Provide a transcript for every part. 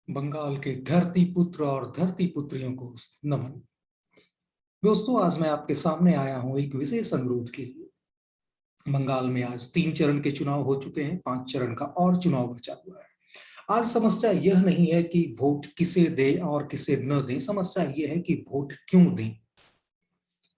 बंगाल के धरती पुत्र और धरती पुत्रियों को नमन। दोस्तों, आज मैं आपके सामने आया हूं एक विशेष अनुरोध के लिए। बंगाल में आज 3 चरण के चुनाव हो चुके हैं, 5 चरण का और चुनाव बचा हुआ है। आज समस्या यह नहीं है कि वोट किसे दें और किसे न दें, समस्या यह है कि वोट क्यों दें।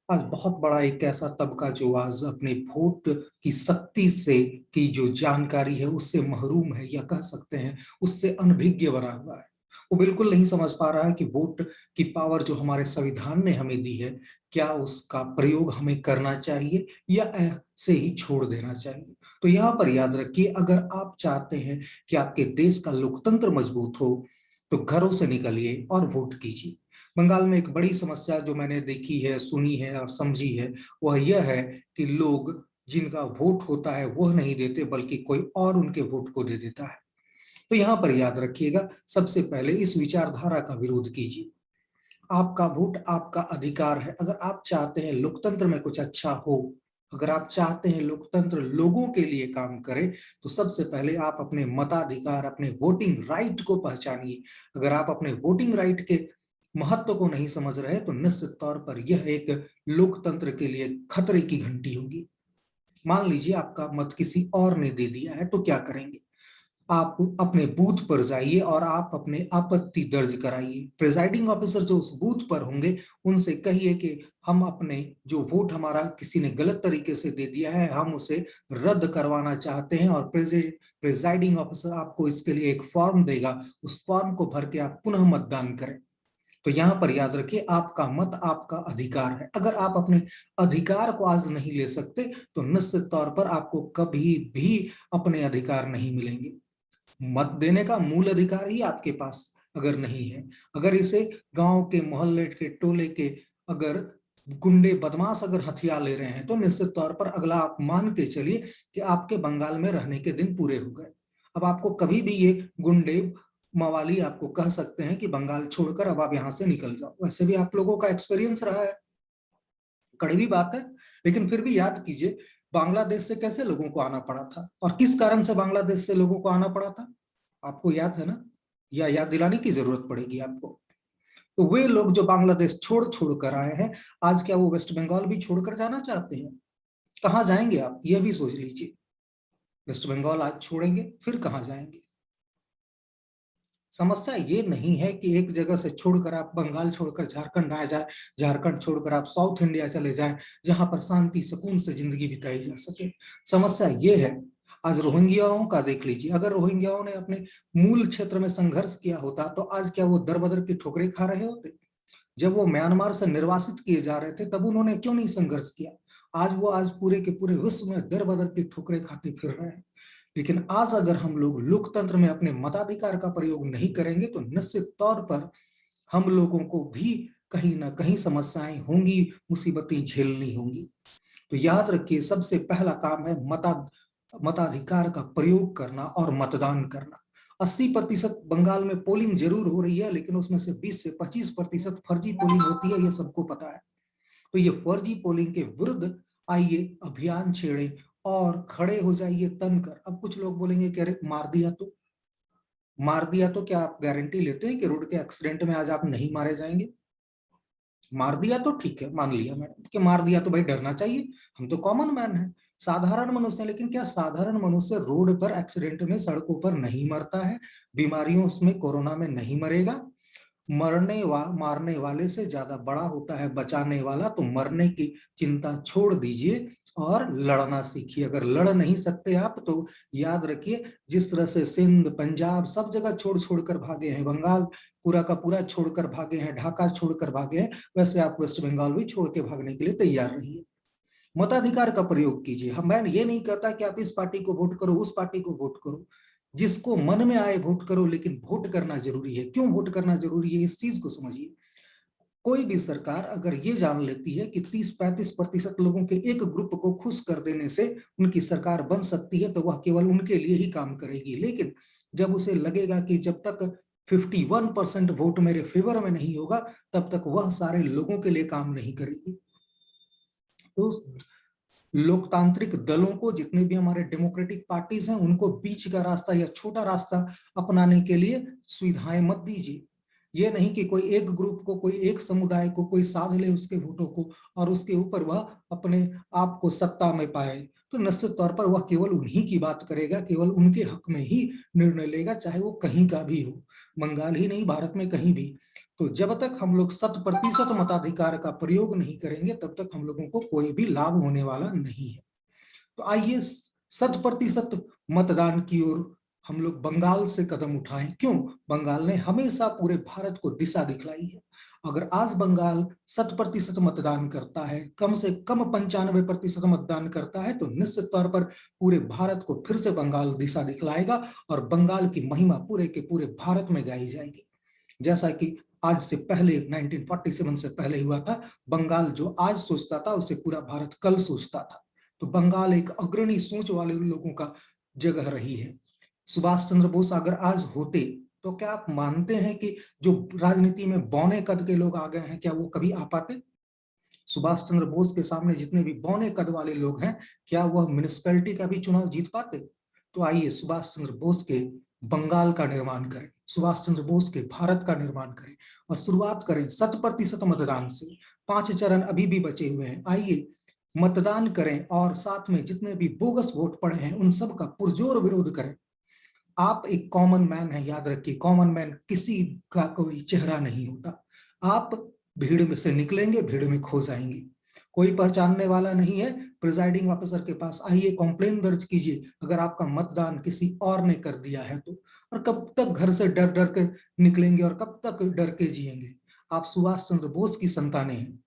आज बहुत बड़ा एक ऐसा तबका जो आज अपने वोट की शक्ति से की जो जानकारी है उससे महरूम है, या कह सकते हैं उससे अनभिज्ञ बना हुआ है। वो बिल्कुल नहीं समझ पा रहा है कि वोट की पावर जो हमारे संविधान ने हमें दी है, क्या उसका प्रयोग हमें करना चाहिए या ऐसे ही छोड़ देना चाहिए। तो यहाँ पर याद रखिए, अगर आप चाहते हैं कि आपके देश का लोकतंत्र मजबूत हो तो घरों से निकलिए और वोट कीजिए। बंगाल में एक बड़ी समस्या जो मैंने देखी है, सुनी है और समझी है, वह यह है कि लोग जिनका वोट होता है वह नहीं देते, बल्कि कोई और उनके वोट को दे देता है। तो यहां पर याद रखिएगा, सबसे पहले इस विचारधारा का विरोध कीजिए। आपका वोट आपका अधिकार है। अगर आप चाहते हैं लोकतंत्र में कुछ अच्छा हो, अगर आप चाहते हैं लोकतंत्र लोगों के लिए काम करे, तो सबसे पहले आप अपने मताधिकार, अपने वोटिंग राइट को पहचानिए। अगर आप अपने वोटिंग राइट के महत्व को नहीं समझ रहे तो निश्चित तौर पर यह एक लोकतंत्र के लिए खतरे की घंटी होगी। मान लीजिए आपका मत किसी और ने दे दिया है, तो क्या करेंगे? आप अपने बूथ पर जाइए और आप अपने आपत्ति दर्ज कराइए। प्रिजाइडिंग ऑफिसर जो उस बूथ पर होंगे उनसे कहिए कि हम अपने जो वोट हमारा किसी ने गलत तरीके से दे दिया है, हम उसे रद्द करवाना चाहते हैं, और प्रिजाइडिंग ऑफिसर आपको इसके लिए एक फॉर्म देगा। उस फॉर्म को भर के आप पुनः मतदान करें। तो यहां पर याद रखिए, आपका मत आपका अधिकार है। अगर आप अपने अधिकार को आज नहीं ले सकते तो निश्चित तौर पर आपको कभी भी अपने अधिकार नहीं मिलेंगे। मत देने का मूल अधिकार ही आपके पास अगर नहीं है, अगर इसे गांव के, मोहल्ले के, टोले के अगर गुंडे बदमाश अगर हथियार ले रहे हैं, तो निश्चित तौर पर अगला आप मान के चलिए कि आपके बंगाल में रहने के दिन पूरे हो गए। अब आपको कभी भी ये गुंडे मवाली आपको कह सकते हैं कि बंगाल छोड़कर अब आप यहां से निकल जाओ। वैसे भी आप लोगों का एक्सपीरियंस रहा है, कड़वी बात है, लेकिन फिर भी याद कीजिए बांग्लादेश से कैसे लोगों को आना पड़ा था और किस कारण से बांग्लादेश से लोगों को आना पड़ा था। आपको याद है ना, या याद दिलाने की जरूरत पड़ेगी आपको? तो वे लोग जो बांग्लादेश छोड़ छोड़ कर आए हैं, आज क्या वो वेस्ट बंगाल भी छोड़कर जाना चाहते हैं? कहां जाएंगे आप, यह भी सोच लीजिए। वेस्ट बंगाल आज छोड़ेंगे, फिर कहां जाएंगे? समस्या ये नहीं है कि एक जगह से छोड़कर आप बंगाल छोड़कर झारखंड आ जाए, झारखंड छोड़कर आप साउथ इंडिया चले जाएं, जहां पर शांति सुकून से जिंदगी बिताई जा सके। समस्या ये है, आज रोहिंग्याओं का देख लीजिए। अगर रोहिंग्याओं ने अपने मूल क्षेत्र में संघर्ष किया होता तो आज क्या वो दर बदर की ठोकरें खा रहे होते? जब वो म्यांमार से निर्वासित किए जा रहे थे तब उन्होंने क्यों नहीं संघर्ष किया? आज वो आज पूरे के पूरे विश्व में दर बदर की ठोकरें खाते फिर रहे हैं। लेकिन आज अगर हम लोग लोकतंत्र में अपने मताधिकार का प्रयोग नहीं करेंगे तो निश्चित तौर पर हम लोगों को भी कहीं ना कहीं समस्याएं होंगी, मुसीबतें झेलनी होंगी। तो याद रखिए, सबसे पहला काम है मताधिकार का प्रयोग करना और मतदान करना। 80% बंगाल में पोलिंग जरूर हो रही है, लेकिन उसमें से 20 से 25% फर्जी पोलिंग होती है, ये सबको पता है। तो ये फर्जी पोलिंग के विरुद्ध आइए अभियान छेड़े और खड़े हो जाइए तनकर। अब कुछ लोग बोलेंगे कि अरे मार दिया तो क्या आप गारंटी लेते हैं कि रोड के एक्सीडेंट में आज आप नहीं मारे जाएंगे? मार दिया तो ठीक है, मान लिया मैंने कि मार दिया, तो भाई डरना चाहिए। हम तो कॉमन मैन हैं, साधारण मनुष्य हैं। लेकिन क्या साधारण मनुष्य रोड पर एक्सीडेंट में, सड़कों पर नहीं मरता है? बीमारियों उसमें, कोरोना में नहीं मरेगा? मारने वाले से ज्यादा बड़ा होता है बचाने वाला। तो मरने की चिंता छोड़ दीजिए और लड़ना सीखिए। अगर लड़ नहीं सकते आप तो याद रखिए, जिस तरह से सिंध, पंजाब सब जगह छोड़ छोड़कर भागे हैं, बंगाल पूरा का पूरा छोड़कर भागे हैं, ढाका छोड़कर भागे हैं, वैसे आप वेस्ट बंगाल भी छोड़ के भागने के लिए तैयार रहिए। मताधिकार का प्रयोग कीजिए। हम, मैं ये नहीं कहता कि आप इस पार्टी को वोट करो, उस पार्टी को वोट करो, जिसको मन में आए वोट करो, लेकिन वोट करना जरूरी है। क्यों वोट करना जरूरी है, इस चीज को समझिए। कोई भी सरकार अगर ये जान लेती है कि 30-35% लोगों के एक ग्रुप को खुश कर देने से उनकी सरकार बन सकती है, तो वह केवल उनके लिए ही काम करेगी। लेकिन जब उसे लगेगा कि जब तक 51% वोट मेरे फेवर में नहीं होगा, तब तक वह सारे लोगों के लिए काम नहीं करेगी। तो लोकतांत्रिक दलों को, जितने भी हमारे डेमोक्रेटिक पार्टीज हैं, उनको बीच का रास्ता या छोटा रास्ता अपनाने के लिए सुविधाएं मत दीजिए। ये नहीं कि कोई एक ग्रुप को, कोई एक समुदाय को कोई साध ले उसके वोटों को और उसके ऊपर वह अपने आप को सत्ता में पाए। तो निश्चित तौर पर वह केवल उन्हीं की बात करेगा, केवल उनके हक में ही निर्णय लेगा, चाहे वो कहीं का भी हो, बंगाल ही नहीं, भारत में कहीं भी। तो जब तक हम लोग 100% मताधिकार का प्रयोग नहीं करेंगे, तब तक हम लोगों को कोई भी लाभ होने वाला नहीं है। तो आइए 100% मतदान की ओर हम लोग बंगाल से कदम उठाएं। क्यों? बंगाल ने हमेशा पूरे भारत को दिशा दिखलाई है। अगर आज बंगाल 100% मतदान करता है, कम से कम 95% मतदान करता है, तो निश्चित तौर पर पूरे भारत को फिर से बंगाल दिशा दिखलाएगा और बंगाल की महिमा पूरे के पूरे भारत में गाई जाएगी। जैसा कि आज से पहले 1947 से पहले हुआ था, बंगाल जो आज सोचता था उसे पूरा भारत कल सोचता था। तो बंगाल एक अग्रणी सोच वाले लोगों का जगह रही है। सुभाष चंद्र बोस अगर आज होते, तो क्या आप मानते हैं कि जो राजनीति में बौने कद के लोग आ गए हैं, क्या वो कभी आ पाते? सुभाष चंद्र बोस के सामने जितने भी बौने कद वाले लोग हैं, क्या वह म्युनिसिपैलिटी का भी चुनाव जीत पाते? तो आइए सुभाष चंद्र बोस के बंगाल का निर्माण करें, सुभाष चंद्र बोस के भारत का निर्माण करें और शुरुआत करें 100% मतदान से। 5 चरण अभी भी बचे हुए हैं। आइए मतदान करें और साथ में जितने भी बोगस वोट पड़े हैं उन सब का पुरजोर विरोध करें। आप एक कॉमन मैन है, याद रखिए, कॉमन मैन किसी का कोई चेहरा नहीं होता। आप भीड़ में से निकलेंगे, भीड़ में खो जाएंगे, कोई पहचानने वाला नहीं है। प्रिजाइडिंग ऑफिसर के पास आइए, कंप्लेन दर्ज कीजिए अगर आपका मतदान किसी और ने कर दिया है तो। और कब तक घर से डर डर के निकलेंगे और कब तक डर के जिएंगे? आप सुभाष चंद्र बोस की संतानें हैं।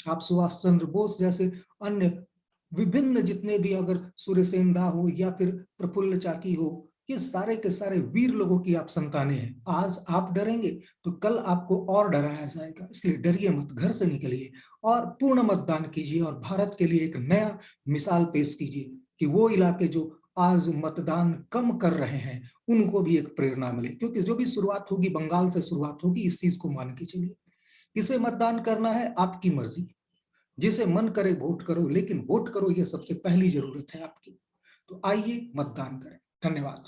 आप सुभाष चंद्र बोस जैसे अन्य विभिन्न जितने भी, अगर सूर्यसेन दा हो या फिर प्रफुल्ल चाकी हो, ये सारे के सारे वीर लोगों की आप संतानें हैं। आज आप डरेंगे तो कल आपको और डराया जाएगा। इसलिए डरिए मत, घर से निकलिए और पूर्ण मतदान कीजिए और भारत के लिए एक नया मिसाल पेश कीजिए कि वो इलाके जो आज मतदान कम कर रहे हैं उनको भी एक प्रेरणा मिले। क्योंकि जो भी शुरुआत होगी बंगाल से शुरुआत होगी, इस चीज को मान के चलिए। किसे मतदान करना है आपकी मर्जी, जिसे मन करे वोट करो, लेकिन वोट करो, यह सबसे पहली जरूरत है आपकी। तो आइए मतदान करें। धन्यवाद।